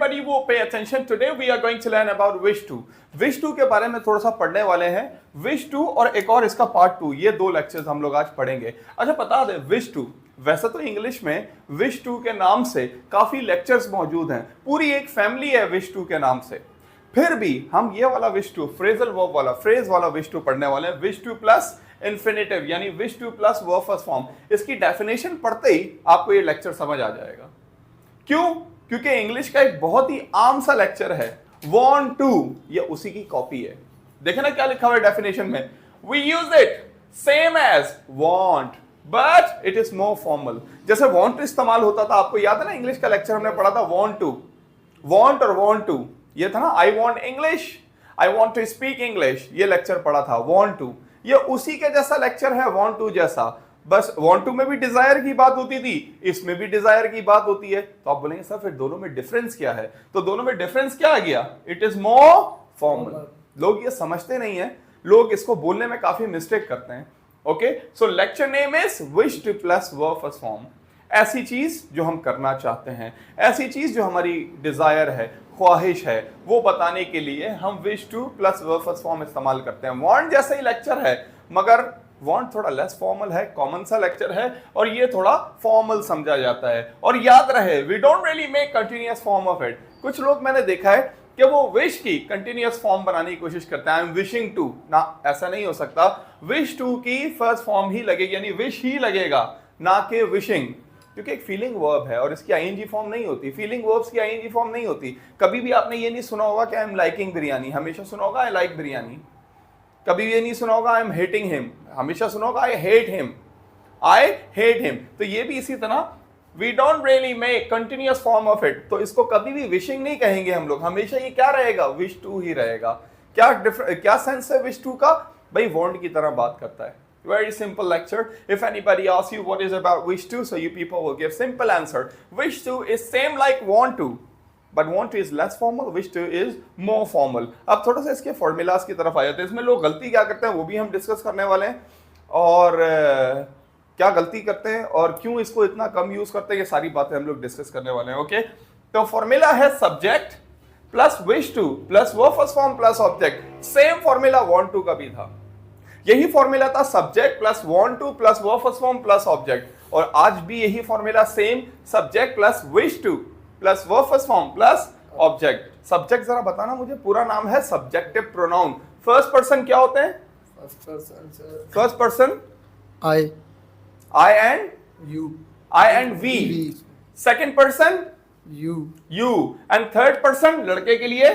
everybody will pay attention. Today we are going to learn about wish to. wish to के बारे में थोड़ा सा पढ़ने वाले हैं. wish to और एक और इसका पार्ट 2, ये दो लेक्चर्स हम लोग आज पढ़ेंगे. अच्छा बता दे, wish to वैसे तो इंग्लिश में wish to के नाम से काफी लेक्चर्स मौजूद हैं, पूरी एक फैमिली है wish to के नाम से. फिर भी हम ये वाला wish to, फ्रेजल वर्ब वाला, फ्रेज वाला wish to पढ़ने वाले हैं. wish to प्लस इन्फिनेटिव यानी wish to plus verb first form. इसकी डेफिनेशन पढ़ते ही आपको ये लेक्चर समझ आ जाएगा. क्यों? क्योंकि इंग्लिश का एक बहुत ही आम सा लेक्चर है want to, ये उसी की कॉपी है. देखे ना क्या लिखा हुआ है डेफिनेशन में, we use it same as want but it is more formal. जैसे want to इस्तेमाल होता था, आपको याद है ना इंग्लिश का लेक्चर हमने पढ़ा था want to, want और want to, ये था ना I want English, I want to speak English, ये लेक्चर पढ़ा था want to. ये उसी के जैसा लेक्चर है want to जैसा, बस want to में भी डिजायर की बात होती थी, इसमें भी डिजायर की बात होती है. तो आप बोलेंगे सर फिर दोनों में डिफरेंस क्या है? तो दोनों में डिफरेंस क्या आ गया? It is more formal. लोग ये समझते नहीं है, लोग इसको बोलने में काफी मिस्टेक करते हैं. Okay, so lecture name is wish two plus verb first form. ऐसी चीज जो हम करना चाहते हैं, ऐसी चीज जो हमारी डिजायर है, ख्वाहिश है, वो बताने के लिए हम wish two plus verb first form इस्तेमाल करते हैं. वांट जैसा ही लेक्चर है, मगर वांट थोड़ा लेस फॉर्मल है, कॉमन सा लेक्चर है, और ये थोड़ा फॉर्मल समझा जाता है. और याद रहे, we don't really make continuous form of it. कुछ लोग मैंने देखा है कि वो विश की कंटिन्यूअस फॉर्म बनाने की कोशिश करते हैं. आई एम विशिंग टू ना, ऐसा नहीं हो सकता. विश टू की फर्स्ट फॉर्म ही लगेगी, यानी विश ही लगेगा, ना कि विशिंग, क्योंकि एक फीलिंग वर्ब है और इसकी आईएनजी फॉर्म नहीं होती. फीलिंग वर्ब्स की आईएनजी फॉर्म नहीं होती. कभी भी आपने ये नहीं सुना होगा कि आई एम लाइकिंग बिरयानी, हमेशा सुना होगा आई लाइक बिरयानी. कभी ये नहीं सुना होगा आई एम हेटिंग हिम, हमेशा सुना होगा I hate him, I hate him. तो ये भी इसी तरह we don't really make continuous form of it. तो इसको कभी भी विशिंग नहीं कहेंगे हम लोग, हमेशा ये क्या रहेगा? विश टू ही रहेगा. क्या सेंस है विश टू का? भाई वांट की तरह बात करता है. Very simple lecture. If anybody asks you what is about wish to, so you people will give simple answer. Wish to is same like want to, but want to is less formal, wish to is more formal. अब थोड़ा सा इसके formulas की तरफ आ जाते हैं. इसमें लोग गलती क्या करते हैं वो भी हम डिस्कस करने वाले हैं, और क्या गलती करते हैं और क्यों इसको इतना कम यूज करते हैं, ये सारी बातें हम लोग डिस्कस करने वाले हैं. ओके, तो फॉर्मूला है subject plus wish two plus verb first form plus object. Same formula want to का भी था. यही फॉर्मूला था subject plus want to plus verb first form plus object. और आज भी यही formula same, subject plus wish two plus verb first form plus object. Subject जरा बताना मुझे, पूरा नाम है सब्जेक्टिव प्रोनाउन. फर्स्ट पर्सन क्या होते हैं? First person I, I and you, I and we. Second person you, you. And third person लड़के के लिए,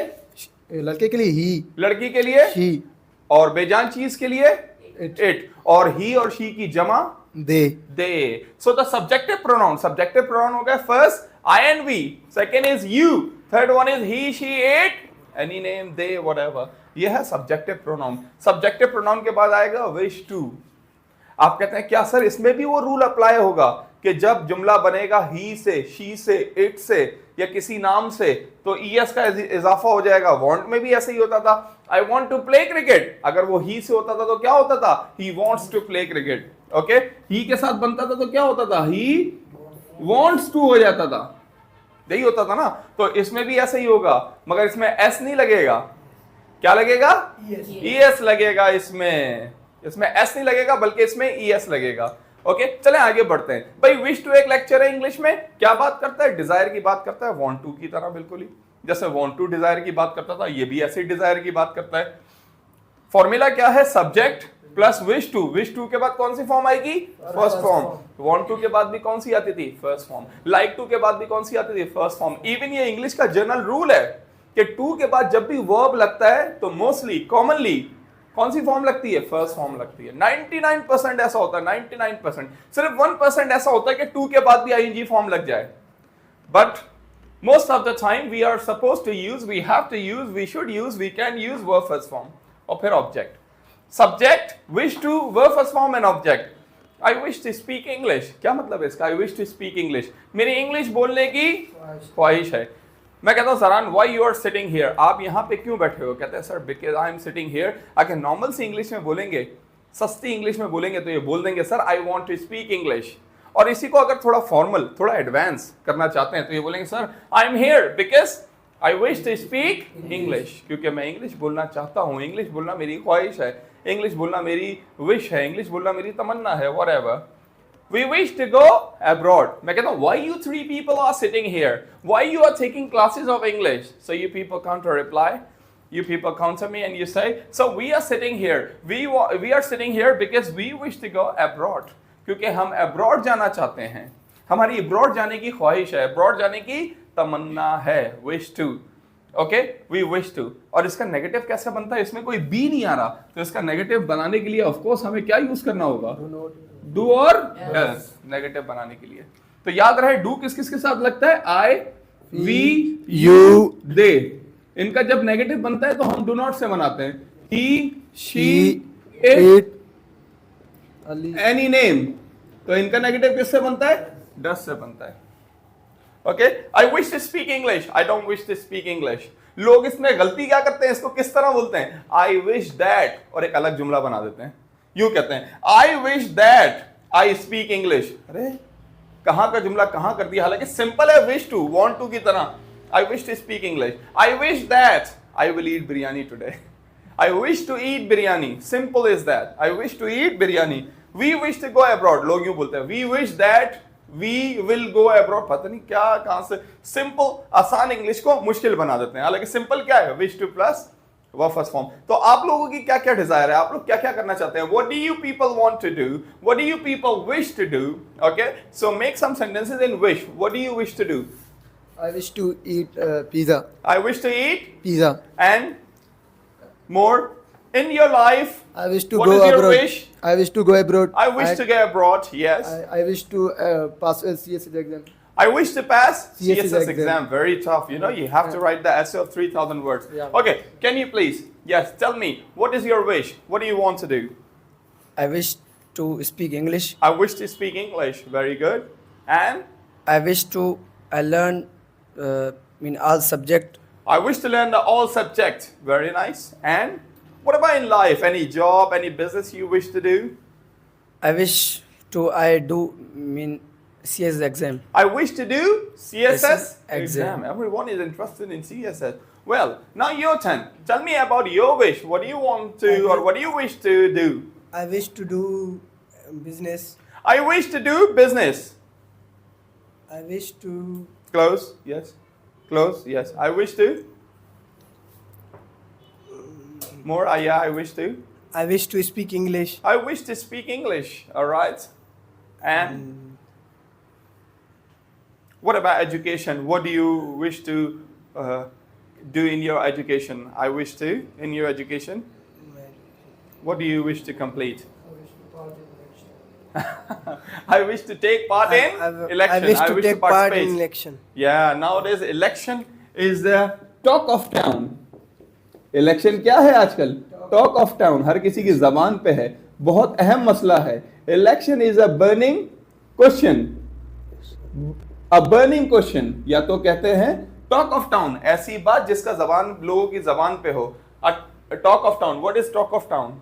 लड़के के लिए ही, लड़की के लिए शी, और बेजान चीज के लिए इट, इट. और ही और शी की जमा they. They. So the subjective pronoun, subjective pronoun हो गया first I and we, second is you, third one is he, she, it, any name, they, whatever. ये है सब्जेक्टिव प्रोनाउन. सब्जेक्टिव प्रोनाउन के बाद आएगा विश टू. आप कहते हैं क्या सर इसमें भी वो रूल अप्लाई होगा कि जब जुमला बनेगा ही से, शी से, इट से या किसी नाम से, तो ईएस का इजाफा हो जाएगा? वांट में भी ऐसे ही होता था. I want to play cricket, अगर वो ही से होता था तो क्या होता था? He wants to play cricket. Okay, he के साथ बनता था तो क्या होता था? ही wants to हो जाता था. यही होता था ना. तो इसमें भी ऐसे ही होगा, मगर इसमें एस नहीं लगेगा. क्या लगेगा? ईएस लगेगा. इसमें एस नहीं लगेगा, बल्कि इसमें ईएस लगेगा. ओके, चलें आगे बढ़ते हैं. भाई विश टू एक लेक्चर है इंग्लिश में, क्या बात करता है? डिजायर की बात करता है, वांट टू की तरह बिल्कुल ही. जैसे वांट टू डिजायर की बात करता था, ये भी ऐसे डिजायर की बात करता है. फॉर्मूला क्या है? Subject plus wish to. Wish to के बाद कौन सी फॉर्म आएगी? First form. वांट टू के बाद भी कौन सी आती थी? First form. लाइक टू के बाद भी कौन सी आती थी? First form. इवन ये इंग्लिश का जनरल रूल है कि टू के बाद जब भी वर्ब लगता है तो मोस्टली कॉमनली कौन सी फॉर्म लगती है? फर्स्ट फॉर्म लगती है. 99% ऐसा होता है, 99%. सिर्फ 1% ऐसा होता है कि टू के बाद भी आईएनजी फॉर्म लग जाए. But most of the time we are supposed to use, we have to use, we should use, we can use verb first form और फिर object. Subject, wish to, verb first form and object. I wish to speak English. क्या मतलब है इसका? I wish to speak English. मेरी English बोलने की ख्वाहिश है. मैं कहता हूँ सरान, why you are sitting here? आप यहाँ पे क्यों बैठे हो? कहते हैं sir because I am sitting here. अगर नॉर्मल सी इंग्लिश में बोलेंगे, सस्ती इंग्लिश में बोलेंगे तो ये बोल देंगे sir I want to speak English. और इसी को अगर थोड़ा फॉर्मल, थोड़ा एडवांस करना चाहते हैं तो ये बोलेंगे sir I am here because I wish to speak English क्योंकि मैं इंग्लिश बोलना चाहता हूँ, इंग्लिश बोलना मेरी ख्वाहिश है, इंग्लिश बोलना मेरी विश है, इंग्लिश बोलना मेरी तमन्ना है, whatever. We wish to go abroad. मैं कहता हूँ, why you three people are sitting here? Why you are taking classes of English? So you people counter reply. You people counter me and you say, so we are sitting here. We are sitting here because we wish to go abroad. क्योंकि हम abroad जाना चाहते हैं. हमारी abroad जाने की ख्वाहिश है, abroad जाने की तमन्ना है, wish to. Okay, we wish to. और इसका नेगेटिव कैसे बनता है? इसमें कोई बी नहीं आ रहा, तो इसका नेगेटिव बनाने के लिए ऑफ कोर्स हमें क्या यूज करना होगा? डू और नेगेटिव बनाने के लिए. तो याद रहे डू किस किस के साथ लगता है? आई, वी, यू, दे. इनका जब नेगेटिव बनता है तो हम डू नॉट से बनाते हैं. ही, शी, इट, एनी नेम. तो इनका नेगेटिव किससे बनता है? डस से बनता है. Okay, I wish to speak English, I don't wish to speak English. लोग इसमें गलती क्या करते हैं? इसको किस तरह बोलते हैं? आई विश दैट और एक अलग जुमला बना देते हैं. यूं कहते हैं, I wish that I speak English. अरे कहां का जुमला कहां कर दिया? हालांकि सिंपल है, विश टू, वांट टू की तरह. I wish to speak English. I wish that I will eat biryani today. I wish to eat biryani. Simple is that. I wish to eat biryani. We wish to go abroad. लोग यूं बोलते हैं, we wish that we will go abroad. पता नहीं क्या कहां से simple आसान इंग्लिश को मुश्किल बना देते हैं. हालांकि सिंपल क्या है? Wish two plus verb first form. तो आप लोगों की क्या क्या डिजायर है? आप लोग क्या क्या करना चाहते हैं? What do you people want to do? What do you people wish to do? Okay, so make some sentences in wish. What do you wish to do? I wish to eat pizza. I wish to eat Pizza. and more in your life. I wish to What go is your abroad. wish? I wish to go abroad. I wish to go abroad. Yes. I wish to pass a CSS exam. I wish to pass CSS CSS exam. exam. Very tough. You know, you have to write the essay of 3,000 words. Yeah. Okay, can you please? Yes, tell me, what is your wish? What do you want to do? I wish to speak English. I wish to speak English. Very good. And I wish to learn all subject. I wish to learn the all subject. Very nice. And what about in life? Any job, any business you wish to do? I wish to do CS exam. I wish to do CSS exam. exam. Everyone is interested in CSS. Well, now your turn. Tell me about your wish. What do you want to, or what do you wish to do? I wish to do business. I wish to do business. I wish to Close. Yes. Close. Yes. I wish to. More. Yeah. I wish to. I wish to speak English. I wish to speak English. All right. And what about education? What do you wish to do in your education? I wish to in your education. What do you wish to complete? I wish to take part in election. I wish to take part participate. in election. Yeah, nowadays election is the talk of town. Election क्या है आजकल? Talk of town. हर किसी की ज़बान पे है. बहुत अहम मसला है. Election is a burning question. A burning question. या तो कहते हैं talk of town. ऐसी बात जिसका ज़बान लोगों की ज़बान पे हो. A talk of town. What is talk of town?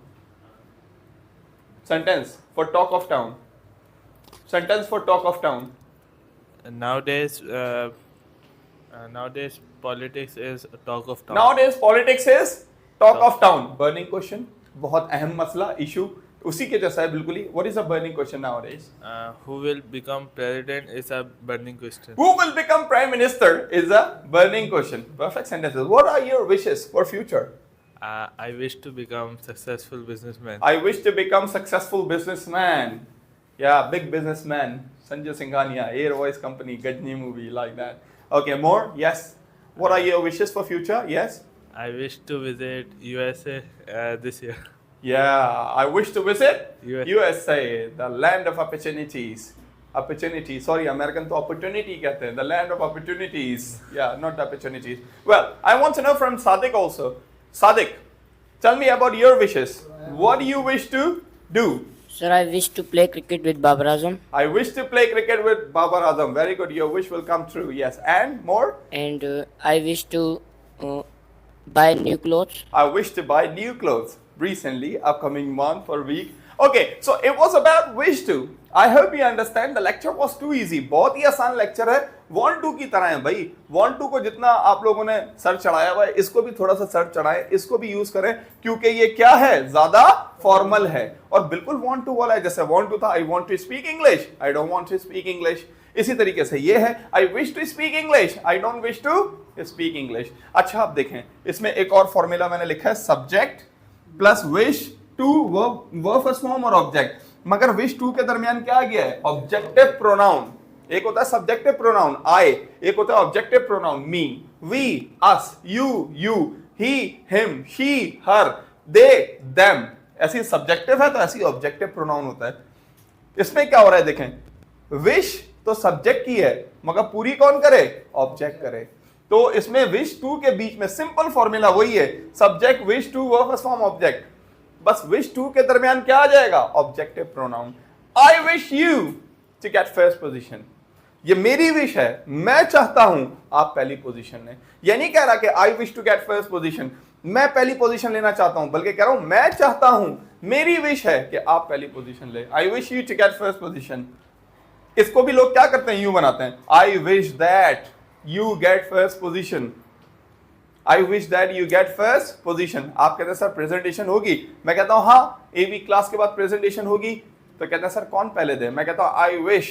Sentence for talk of town. Sentence for talk of town. Nowadays, politics is a talk of town. Nowadays politics is talk of town. Burning question. बहुत अहम मसला issue. उसी के जैसा है बिल्कुल ही. What is a burning question nowadays? Who will become president is a burning question. Who will become prime minister is a burning question. Perfect sentences. What are your wishes for future? I wish to become successful businessman. I wish to become successful businessman. Yeah, big businessman. Sanjay Singhania, Air Voice Company, Gajni movie, like that. Okay, more? Yes. What are your wishes for future? Yes. I wish to visit USA this year. Yeah, I wish to visit USA. USA, the land of opportunities. Opportunity, sorry, American to opportunity कहते हैं. The land of opportunities. Yeah, not opportunities. Well, I want to know from Sadiq also. Sadiq, tell me about your wishes. What do you wish to do? Sir, I wish to play cricket with Babar Azam. I wish to play cricket with Babar Azam. Very good. Your wish will come true. Yes. And more? And I wish to buy new clothes. I wish to buy new clothes recently, upcoming month or week. Okay, so it was about wish to. I hope you understand. The lecture was too easy. बहुत ही आसान lecture है. Want to की तरह है भाई. Want to को जितना आप लोगों ने सर चढ़ाया हुआ है, इसको भी थोड़ा सा सर चढ़ाएं, इसको भी यूज करें, क्योंकि ये क्या है, ज्यादा फॉर्मल है. और बिल्कुल want to वाला है, जैसे want to था, I want to speak English, I don't want to speak English. इसी तरीके से ये है, I wish to speak English, I don't wish to speak English. अच्छा आप देखें, इसमें एक और फॉर्मूला मैंने लिखा है, subject plus wish to verb first form और ऑब्जेक्ट. मगर विश टू के दरमियान क्या आ गया है, ऑब्जेक्टिव प्रोनाउन. एक होता है सब्जेक्टिव प्रोनाउन आई, एक होता है objective pronoun me, we, us, you, he, him, she, her, they, them. ऐसी सब्जेक्टिव है तो ऐसी ऑब्जेक्टिव प्रोनाउन होता है. इसमें क्या हो रहा है देखें, विश तो सब्जेक्ट की है, मगर पूरी कौन करे, ऑब्जेक्ट करे. तो इसमें विश टू के बीच में सिंपल फॉर्मूला वही है, subject wish to verb first form object. बस विश टू के दरमियान क्या आ जाएगा, objective pronoun. I wish you to get first position. ये मेरी विश है, मैं चाहता हूं आप पहली पोजीशन लें. ये नहीं कह रहा कि I wish to get first position, मैं पहली पोजीशन लेना चाहता हूं, बल्कि कह रहा हूं मैं चाहता हूं, मेरी विश है कि आप पहली पोजीशन ले. I wish you to get first position. इसको भी लोग क्या करते हैं, यूं बनाते हैं, I wish that you get first position. I wish that you get first position. आप कहते हैं सर प्रेजेंटेशन होगी, मैं कहता हूं हाँ, एवी क्लास के बाद प्रेजेंटेशन होगी. तो कहते हैं सर कौन पहले दे, मैं कहता हूं I wish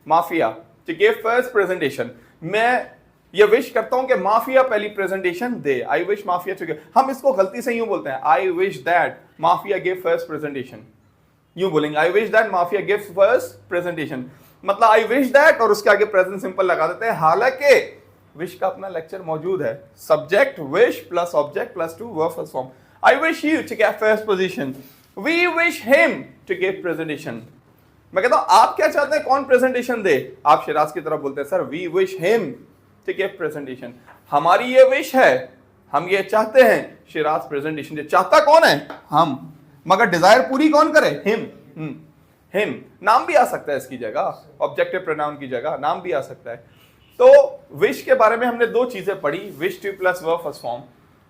Mafia to give first presentation. मैं ये विश करता हूं कि माफिया पहली प्रेजेंटेशन दे. I wish Mafia to give. हम इसको गलती से यूं बोलते हैं, I wish that Mafia give first presentation. यूं बोलेंगे, I wish that Mafia give first presentation, मतलब आई विश दैट और उसके आगे प्रेजेंट सिंपल लगा देते हैं. हालांकि विश का अपना लेक्चर मौजूद है, subject wish plus object plus to verb first form. I wish you to get first position, we wish him to give presentation. मैं कहता हूं आप क्या चाहते हैं, कौन प्रेजेंटेशन दे. आप शिराज की तरफ बोलते हैं sir we wish him to give presentation. हमारी ये विश है, हम ये चाहते हैं शिराज प्रेजेंटेशन दे. चाहता कौन है, हम, मगर डिजायर पूरी कौन करे, हिम. हिम नाम भी आ सकता है इसकी जगह, ऑब्जेक्टिव प्रोनाउन की जगह नाम भी आ सकता है. तो विश के बारे में हमने दो चीजें पढ़ी, wish two plus verb first form.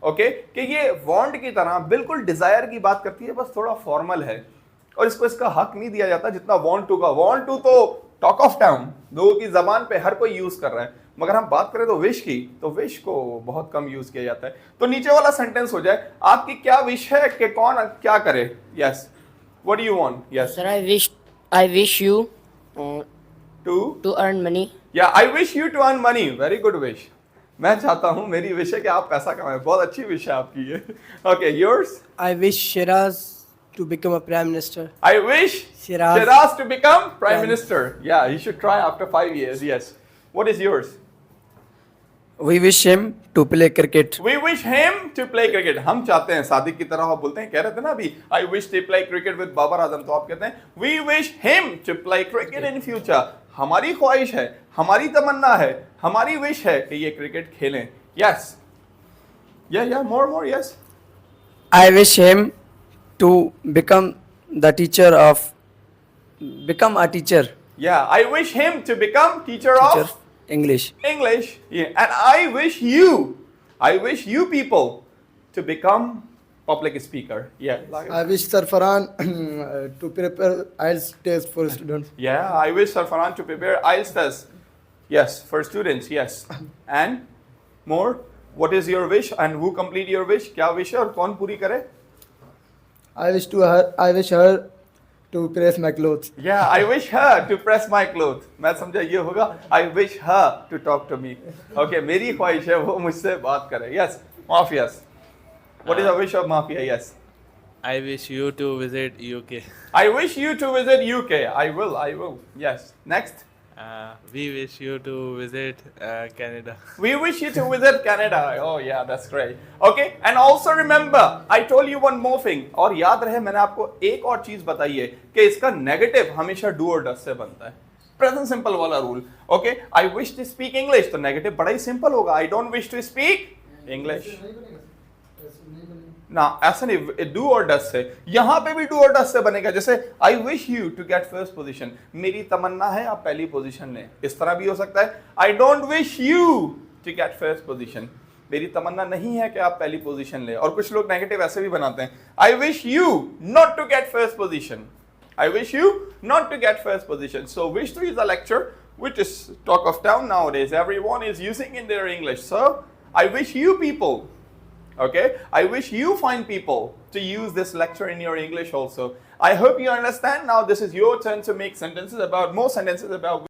Okay, कि ये वांट की तरह बिल्कुल डिजायर की बात करती है, बस थोड़ा फॉर्मल है और इसको इसका हक नहीं दिया जाता जितना वांट टू का. वांट टू तो टॉक ऑफ टाउन, लोगों की जबान पे हर कोई यूज कर रहा है, मगर हम बात करें तो विश की, तो विश को बहुत कम यूज किया जाता है. तो नीचे वाला सेंटेंस हो जाए, आपकी क्या विश है कि कौन क्या करे. Yes, what do you want. Yes Sir, I wish you to to earn money. या I wish you to earn money. Very good wish. मैं चाहता हूं, मेरी विश है कि आप पैसा कमाएं. बहुत अच्छी विश है आपकी ये. Okay, yours. I wish Shiraz to become a prime minister. I wish Shiraz. Shiraz to become prime minister. Yeah, he should try after 5 years. Yes. What is yours? We wish him to play cricket. We wish him to play cricket. हम चाहते हैं सादिक की तरह. आप बोलते हैं, कह रहे थे ना अभी, I wish to play cricket with Babar Azam. तो आप कहते हैं we wish him to play cricket in future. हमारी ख्वाहिश है, हमारी तमन्ना है, हमारी विश है कि ये क्रिकेट खेलें. Yes. Yeah, more, yes. I wish him to become a teacher. Yeah, I wish him to become teacher of English. Yeah, and I wish you people to become public speaker. Yeah. I wish Sarfaran to prepare IELTS test for students. Yeah, I wish Sarfaran to prepare IELTS test. Yes, for students. Yes. And more. What is your wish and who complete your wish? क्या wish है और कौन पूरी करे? I wish her to press my clothes. Yeah, I wish her to press my clothes. मैं समझा ये होगा. I wish her to talk to me. Okay, मेरी ख्वाहिश है वो मुझसे बात करे. Yes, Mafias. What is the wish of Mafia? Yes. I wish you to visit UK. I wish you to visit UK. I will. Yes. Next. We wish you to visit Canada. We wish you to visit Canada. Oh yeah, that's great. Okay, and also remember, I told you one more thing. और याद रहे मैंने आपको एक और चीज बताई है कि इसका नेगेटिव हमेशा डू और डस से बनता है. प्रेजेंट सिंपल वाला rule. Okay, I wish to speak English, तो नेगेटिव बड़ा ही सिंपल होगा. I don't wish to speak English. ना ऐसा नहीं, डू और डस से. यहां पे भी डू और डस से बनेगा. जैसे I wish you to get first position, मेरी तमन्ना है आप पहली पोजीशन लें. इस तरह भी हो सकता है. I don't wish you to get first position, मेरी तमन्ना नहीं है कि आप पहली पोजीशन ले। और कुछ लोग नेगेटिव ऐसे भी बनाते हैं, I wish you not to get first position, I wish you not to get first position. So wish to is a lecture which is talk of town nowadays. Everyone is using in their English. So I wish you people, okay, I wish you find people to use this lecture in your English also. I hope you understand. Now this is your turn to make sentences about more sentences about